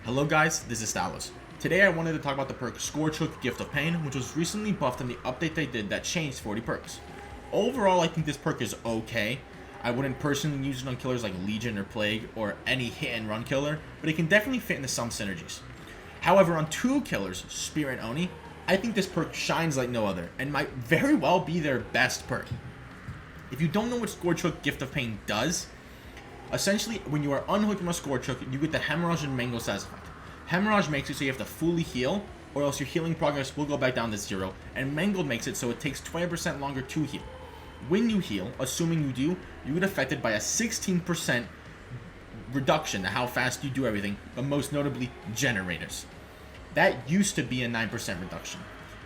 Hello guys, this is Stalos. Today I wanted to talk about the perk Scourge Hook Gift of Pain, which was recently buffed in the update they did that changed 40 perks. Overall, I think this perk is okay. I wouldn't personally use it on killers like Legion or Plague or any hit and run killer, but it can definitely fit into some synergies. However, on two killers, Spirit and Oni, I think this perk shines like no other and might very well be their best perk. If you don't know what Scourge Hook Gift of Pain does, essentially, when you are unhooked from a Scourge Hook, you get the Hemorrhage and Mangle size effect. Hemorrhage makes it so you have to fully heal, or else your healing progress will go back down to 0, and Mangled makes it so it takes 20% longer to heal. When you heal, assuming you do, you get affected by a 16% reduction to how fast you do everything, but most notably, generators. That used to be a 9% reduction.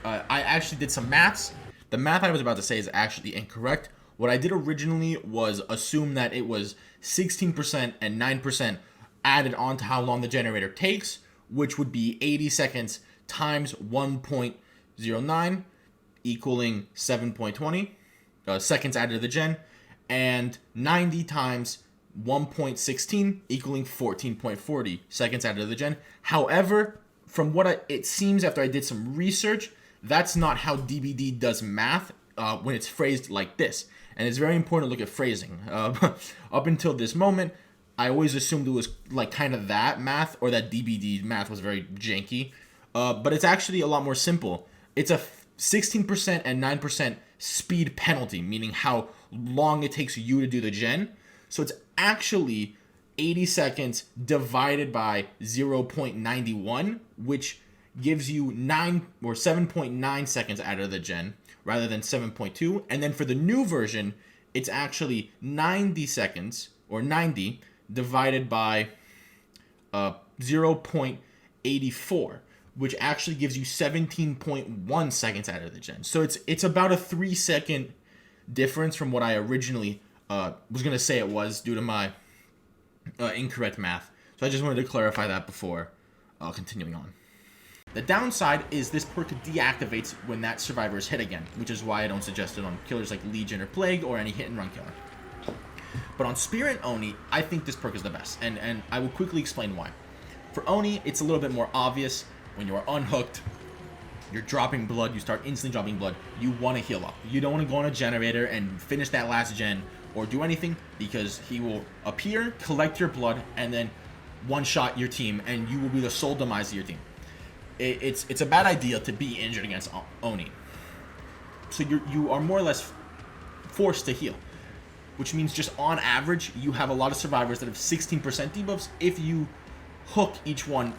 I actually did some maths. The math I was about to say is actually incorrect. What I did originally was assume that it was 16% and 9% added on to how long the generator takes, which would be 80 seconds times 1.09 equaling 7.20 seconds added to the gen, and 90 times 1.16 equaling 14.40 seconds added to the gen. However, from what it seems after I did some research, that's not how DBD does math when it's phrased like this. And it's very important to look at phrasing. Up until this moment, I always assumed it was like kind of that math, or that DBD math was very janky. But it's actually a lot more simple. It's a 16% and 9% speed penalty, meaning how long it takes you to do the gen. So it's actually 80 seconds divided by 0.91, which gives you 9 or 7.9 seconds out of the gen rather than 7.2. And then for the new version, it's actually 90 seconds or 90 divided by 0.84, which actually gives you 17.1 seconds out of the gen. So it's about a 3-second difference from what I originally was going to say it was due to my incorrect math. So I just wanted to clarify that before continuing on. The downside is this perk deactivates when that survivor is hit again, which is why I don't suggest it on killers like Legion or Plague or any hit and run killer. But on Spirit and Oni, I think this perk is the best, and I will quickly explain why. For Oni, it's a little bit more obvious. When you are unhooked, you're dropping blood, you start instantly dropping blood, you want to heal up. You don't want to go on a generator and finish that last gen or do anything, because he will appear, collect your blood, and then one-shot your team, and you will be the sole demise of your team. It's a bad idea to be injured against Oni. So you are more or less forced to heal, which means just on average, you have a lot of survivors that have 16% debuffs if you hook each one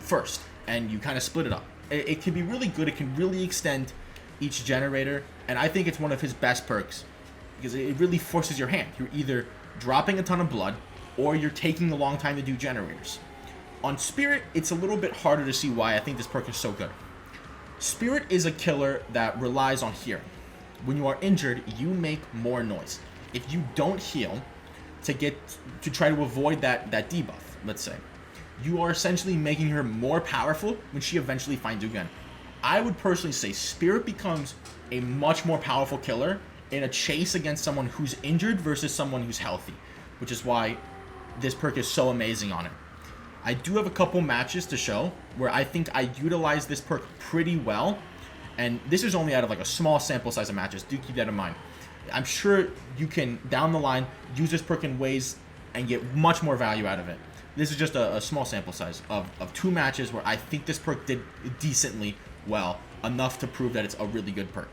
first, and you kind of split it up. It can be really good. It can really extend each generator, and I think it's one of his best perks, because it really forces your hand. You're either dropping a ton of blood, or you're taking a long time to do generators. On Spirit, it's a little bit harder to see why I think this perk is so good. Spirit is a killer that relies on hearing. When you are injured, you make more noise. If you don't heal to try to avoid that debuff, let's say, you are essentially making her more powerful when she eventually finds you again. I would personally say Spirit becomes a much more powerful killer in a chase against someone who's injured versus someone who's healthy, which is why this perk is so amazing on it. I do have a couple matches to show where I think I utilize this perk pretty well, and this is only out of like a small sample size of matches. Do keep that in mind. I'm sure you can, down the line, use this perk in ways and get much more value out of it. This is just a small sample size of 2 matches where I think this perk did decently well, enough to prove that it's a really good perk.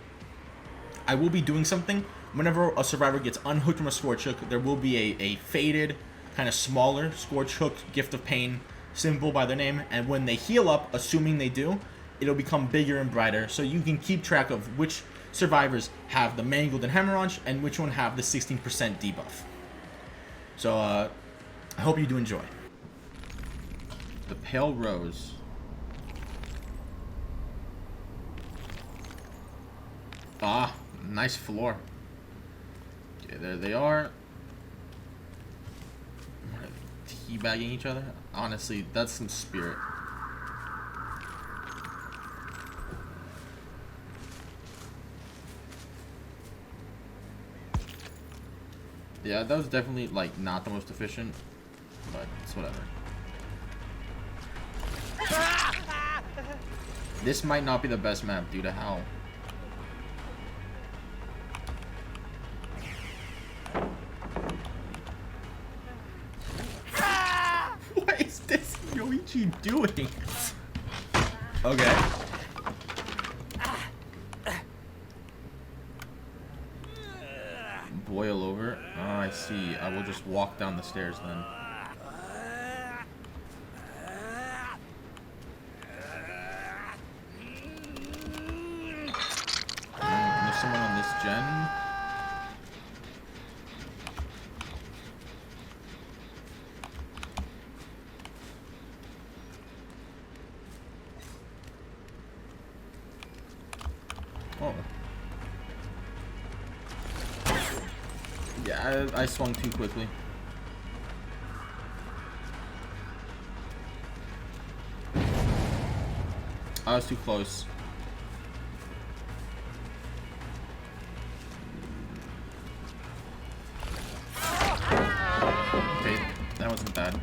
I will be doing something. Whenever a survivor gets unhooked from a Scourge Hook, there will be a faded, kind of smaller Scourge Hook Gift of Pain symbol by their name, and when they heal up, assuming they do, it'll become bigger and brighter, so you can keep track of which survivors have the Mangled and Hemorrhage and which one have the 16% debuff. So I hope you do enjoy. The Pale Rose. Ah, nice floor. Okay, there they are. Teabagging each other. Honestly, that's some Spirit. Yeah, that was definitely like not the most efficient, but it's whatever. This might not be the best map due to how. What is this Yoichi doing? Okay. Boil over. Oh, I see. I will just walk down the stairs then. There's someone on this gen. Oh. Yeah, I swung too quickly. I was too close. Okay, that wasn't bad.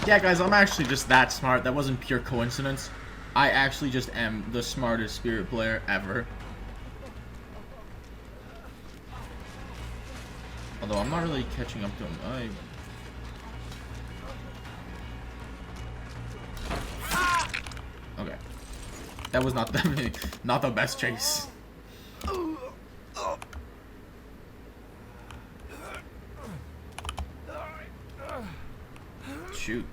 Yeah, guys, I'm actually just that smart. That wasn't pure coincidence. I actually just am the smartest spirit player ever. Although I'm not really catching up to him. Okay. That was not not the best chase. Shoot.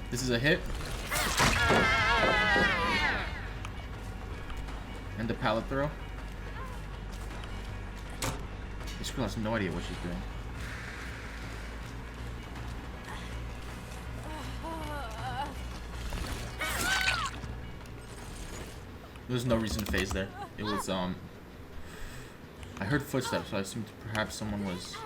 This is a hit. And the pallet throw. This girl has no idea what she's doing. There's no reason to phase there. It was I heard footsteps, so I assumed perhaps someone was.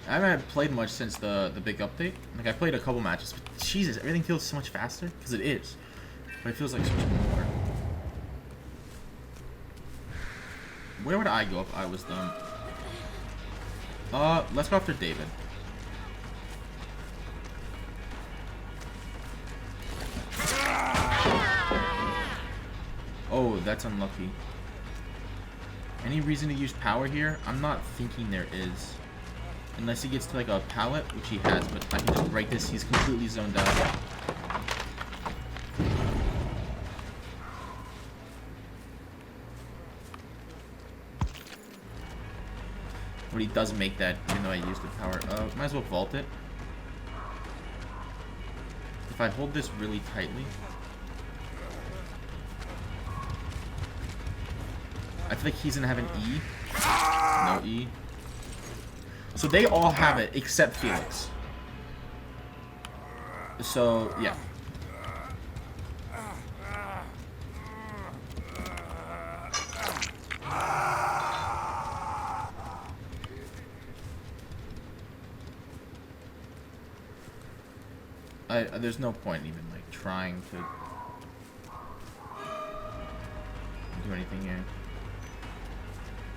I haven't played much since the big update. Like, I played a couple matches, but Jesus, everything feels so much faster. Because it is. But it feels like so much more. Where would I go if I was them? Let's go after David. Oh, that's unlucky. Any reason to use power here? I'm not thinking there is. Unless he gets to like a pallet, which he has, but I can just break this. He's completely zoned out. But he does make that, even though I used the power. Might as well vault it. If I hold this really tightly. I feel like he's gonna have an E. No E. So they all have it except Felix. So, yeah. There's no point even like trying to do anything here.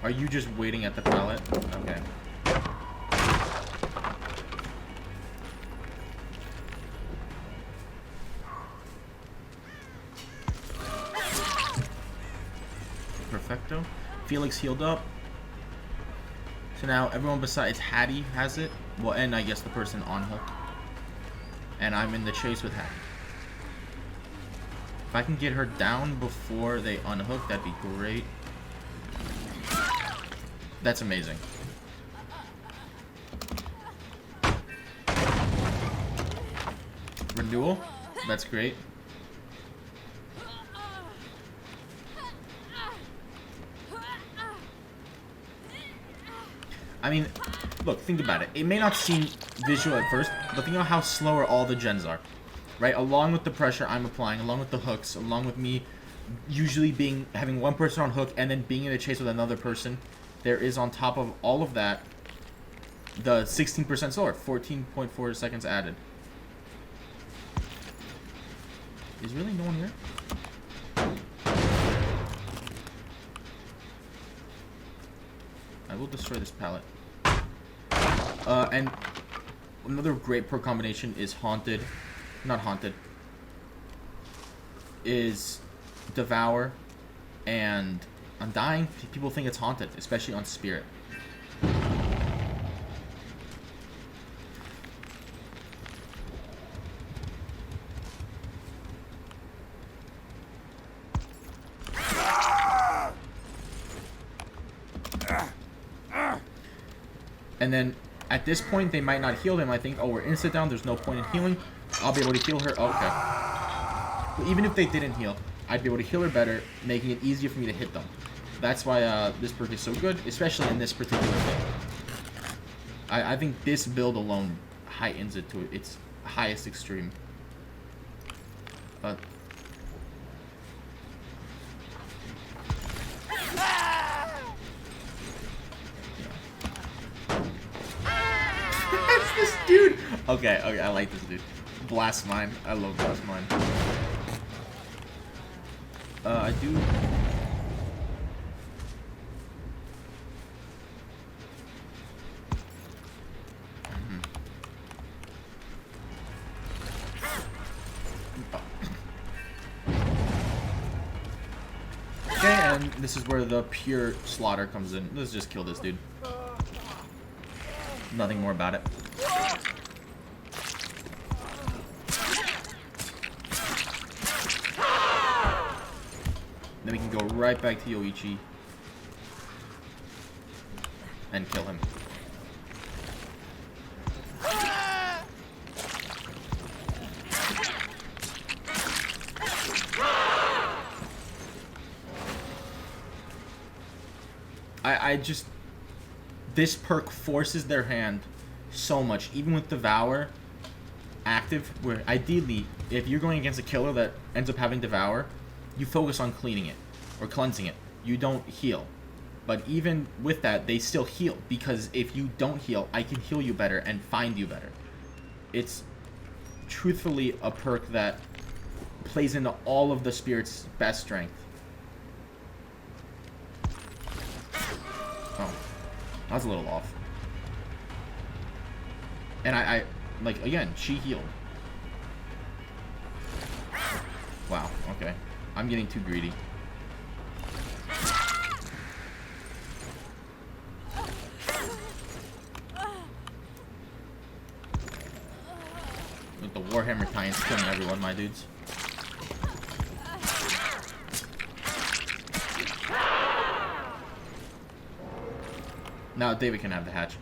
Are you just waiting at the pallet? Okay. Perfecto. Felix healed up. So now everyone besides Hattie has it. Well, and I guess the person on Hook. and I'm in the chase with Hattie. If I can get her down before they unhook, that'd be great. That's amazing. Renewal? That's great. I mean, look, think about it. It may not seem visual at first, but think about how slower all the gens are. Right? Along with the pressure I'm applying, along with the hooks, along with me usually having one person on hook and then being in a chase with another person, there is on top of all of that the 16% slower, 14.4 seconds added. Is really no one here? I will destroy this pallet. And another great perk combination is Haunted. Not Haunted. Is Devour and Undying. People think it's Haunted, especially on Spirit. And then at this point, they might not heal them. I think, oh, we're instant down. There's no point in healing. I'll be able to heal her. Oh, okay. Well, even if they didn't heal, I'd be able to heal her better, making it easier for me to hit them. That's why this perk is so good, especially in this particular build. I think this build alone heightens it to its highest extreme. But this dude. Okay, I like this dude. Blast Mine. I love Blast Mine. I do. Okay, and this is where the pure slaughter comes in. Let's just kill this dude. Nothing more about it. Then we can go right back to Yoichi and kill him. I just... This perk forces their hand so much, even with Devour active, where ideally, if you're going against a killer that ends up having Devour, you focus on cleaning it or cleansing it. You don't heal. But even with that, they still heal, because if you don't heal, I can heal you better and find you better. It's truthfully a perk that plays into all of the Spirit's best strength. Oh, that was a little off. And I like, again, she healed. Wow, okay. I'm getting too greedy. With the Warhammer Titans killing everyone, my dudes. Now David can have the hatch.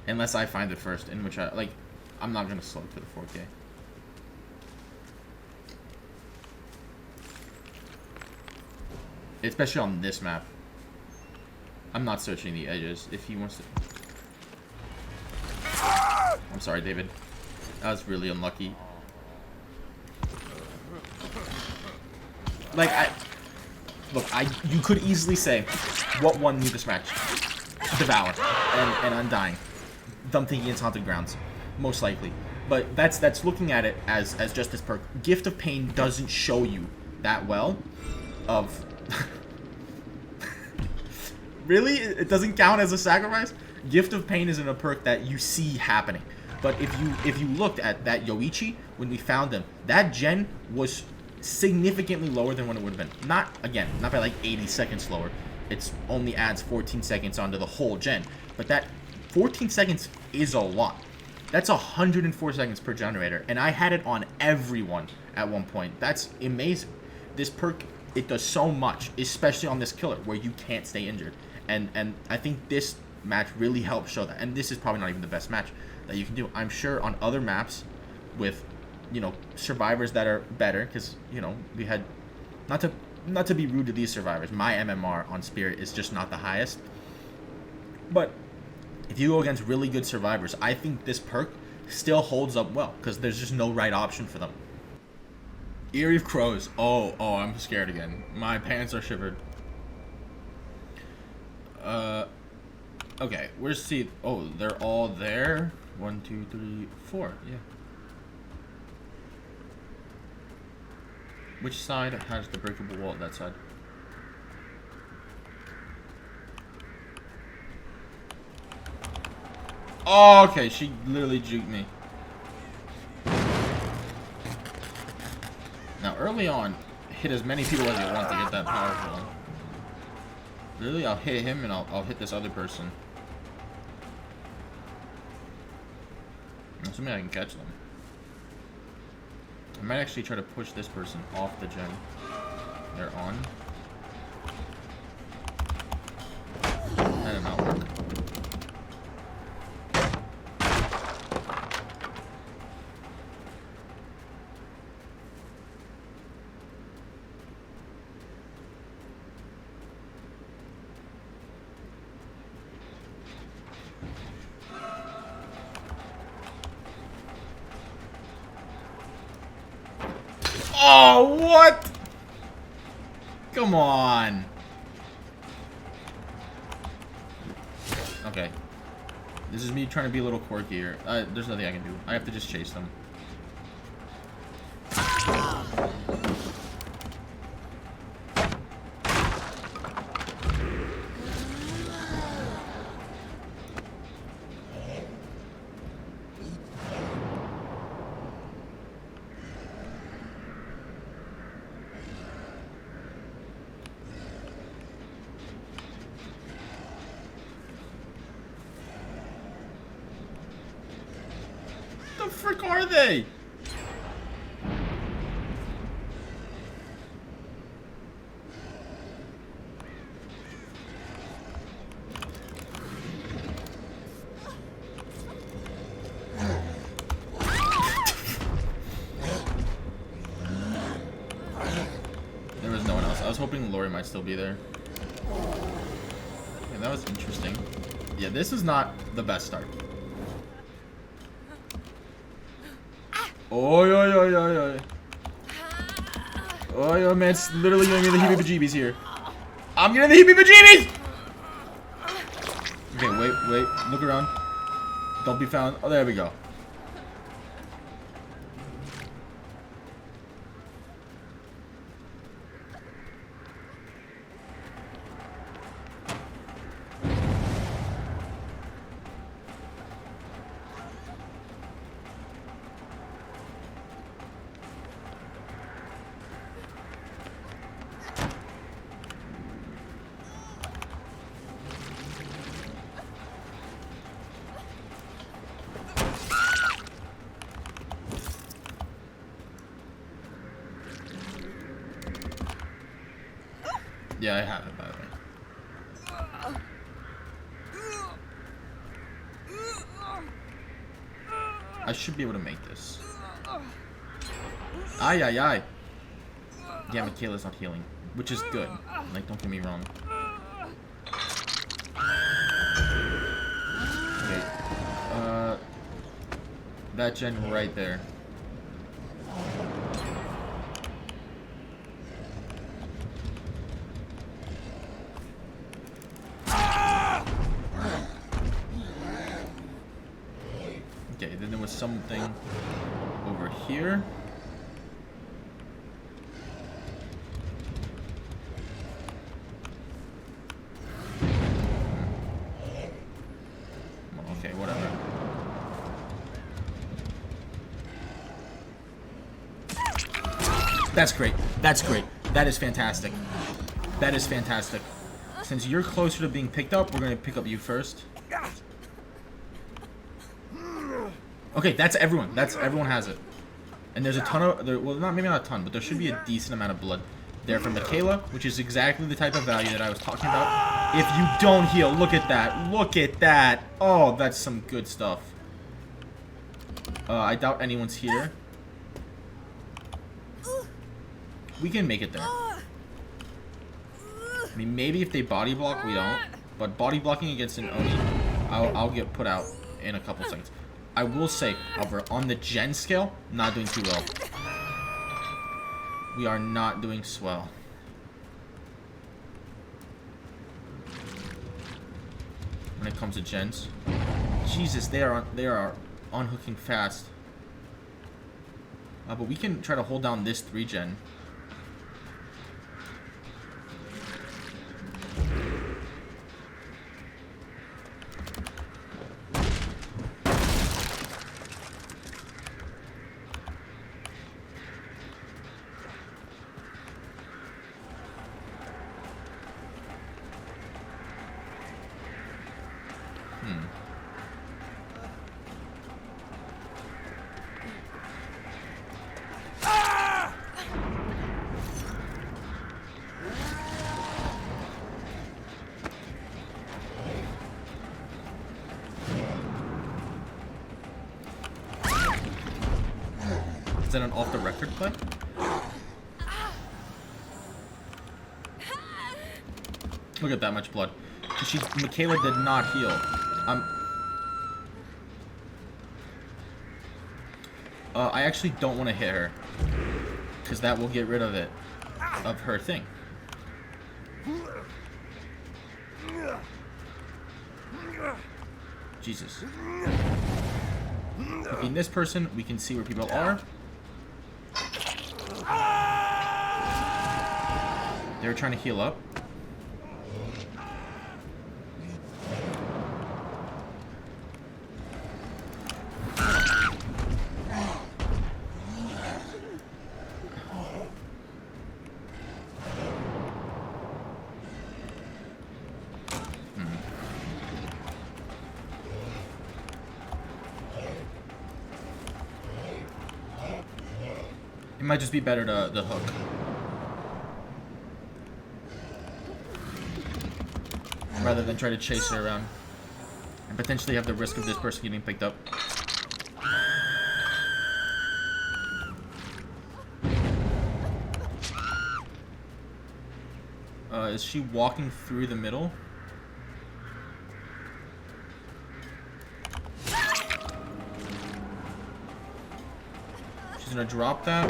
Unless I find it first, in which I'm not gonna slow to the 4K. Especially on this map. I'm not searching the edges. If he wants to... I'm sorry, David. That was really unlucky. Like, you could easily say, what won me this match? Devour and Undying. Them thinking it's Haunted Grounds, most likely. But that's looking at it as just this perk. Gift of Pain doesn't show you that well of... Really? It doesn't count as a sacrifice? Gift of Pain isn't a perk that you see happening. But if you looked at that Yoichi, when we found him, that gen was significantly lower than what it would have been. Not by like 80 seconds lower. It's only adds 14 seconds onto the whole gen. But that 14 seconds is a lot. That's 104 seconds per generator, and I had it on everyone at one point. That's amazing. This perk, it does so much, especially on this killer where you can't stay injured. And I think this match really helps show that. And this is probably not even the best match that you can do. I'm sure on other maps with, you know, survivors that are better, because, you know, we had, not to be rude to these survivors, my MMR on Spirit is just not the highest. But if you go against really good survivors, I think this perk still holds up well, because there's just no right option for them. Eyrie of Crows. Oh, I'm scared again. My pants are shivered. Okay, where's C? Oh, they're all there. 1, 2, 3, 4. Yeah. Which side has the breakable wall? That side. Oh, okay, she literally juked me. Now, early on, hit as many people as you want to get that powerful. Really, I'll hit him and I'll hit this other person. Assuming I can catch them. I might actually try to push this person off the gen. They're on. That did not work. Oh, what? Come on. Okay. This is me trying to be a little quirky here. There's nothing I can do. I have to just chase them. The frick are they? There was no one else. I was hoping Lori might still be there. Okay, that was interesting. Yeah, this is not the best start. Oi, oi, oi, oi, oi. Oi, oi, man, it's literally giving me the heebie-jeebies here. I'm getting the heebie-jeebies! Okay, wait, look around. Don't be found. Oh, there we go. Yeah, I have it, by the way. I should be able to make this. Ay, ay, ay. Yeah, Michaela's not healing, which is good. Like, don't get me wrong. Okay. That gen right there. Okay, then there was something over here. Okay, whatever. That's great. That's great. That is fantastic. That is fantastic. Since you're closer to being picked up, we're going to pick up you first. Okay, that's everyone. Everyone has it. And there's a ton of, well, maybe not a ton, but there should be a decent amount of blood there from Michaela, which is exactly the type of value that I was talking about. If you don't heal, look at that. Look at that. Oh, that's some good stuff. I doubt anyone's here. We can make it there. I mean, maybe if they body block, we don't. But body blocking against an Oni, I'll get put out in a couple seconds. I will say, however, on the gen scale, not doing too well. We are not doing swell. When it comes to gens. Jesus, they are unhooking fast. But we can try to hold down this 3-gen. Is that an off-the-record play? Look at that much blood. Michaela did not heal. I actually don't want to hit her, because that will get rid of it, of her thing. Jesus. Looking this person, we can see where people are. They're trying to heal up. It might just be better to hook. Rather than try to chase her around. And potentially have the risk of this person getting picked up. Is she walking through the middle? She's gonna drop that.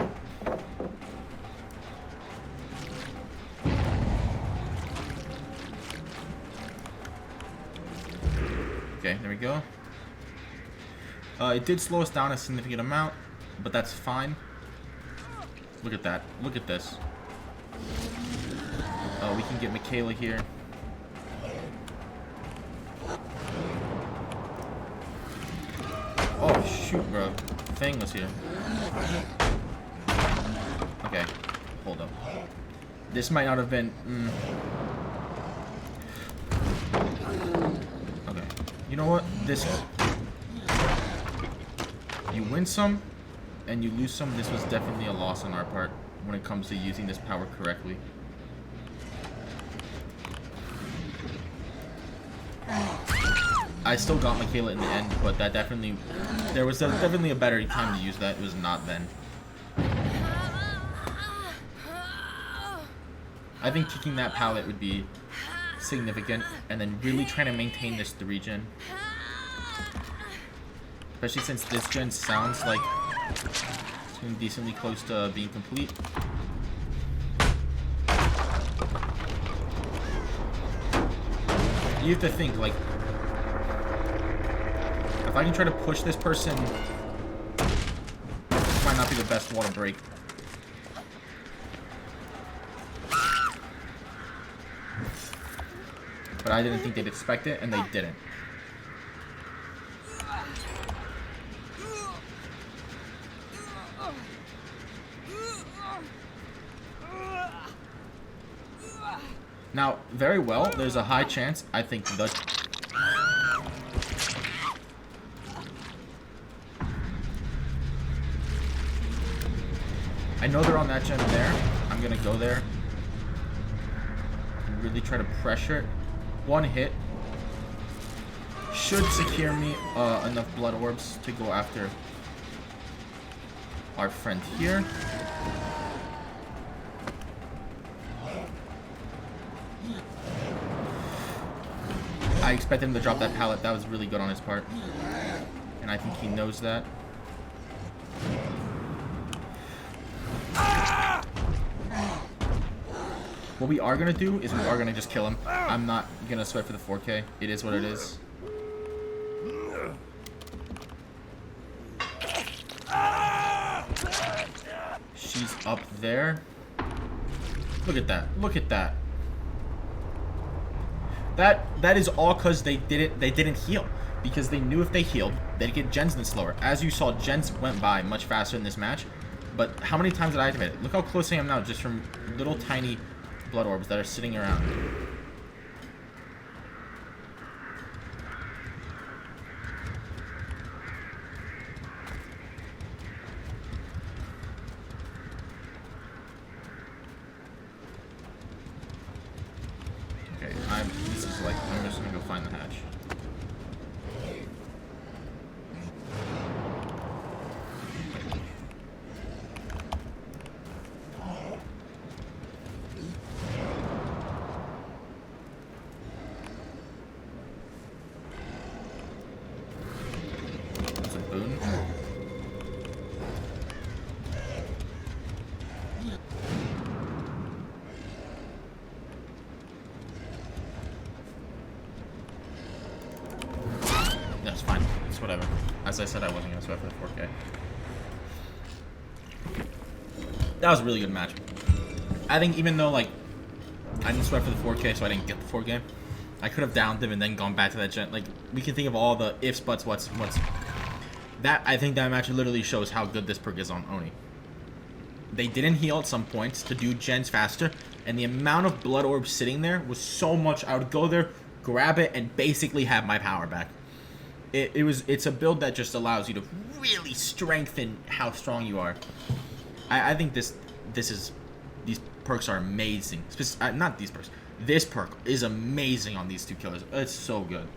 Okay, there we go. It did slow us down a significant amount, but that's fine. Look at that. Look at this. We can get Michaela here. Oh, shoot, bro. Thing was here. Okay, hold up. This might not have been... Okay. You know what? This... You win some, and you lose some. This was definitely a loss on our part when it comes to using this power correctly. I still got Michaela in the end, but that definitely... There was definitely a better time to use that. It was not then. I think kicking that pallet would be significant, and then really trying to maintain this 3-gen. Especially since this gen sounds like it's getting decently close to being complete. You have to think, like, if I can try to push this person, this might not be the best wall to break. But I didn't think they'd expect it, and they didn't. Now, very well, there's a high chance, I think, I know they're on that gen there. I'm gonna go there. Really try to pressure it. One hit should secure me enough blood orbs to go after our friend here. I expected him to drop that pallet. That was really good on his part. And I think he knows that. What we are going to do is we are going to just kill him. I'm not going to sweat for the 4K. It is what it is. She's up there. Look at that. Look at that. That is all because they didn't heal. Because they knew if they healed, they'd get gens in slower. As you saw, gens went by much faster in this match. But how many times did I activate it? Look how close I am now, just from little tiny blood orbs that are sitting around. Okay, this is like, I'm just gonna go find the hatch. That's fine. It's whatever. As I said, I wasn't going to sweat for the 4K. That was a really good match. I think even though, like, I didn't sweat for the 4K, so I didn't get the 4K, I could have downed him and then gone back to that gen. Like, we can think of all the ifs, buts, what's. That, I think that match literally shows how good this perk is on Oni. They didn't heal at some points to do gens faster, and the amount of blood orbs sitting there was so much. I would go there, grab it, and basically have my power back. It's a build that just allows you to really strengthen how strong you are. I think these perks are amazing. Not these perks. This perk is amazing on these two killers. It's so good.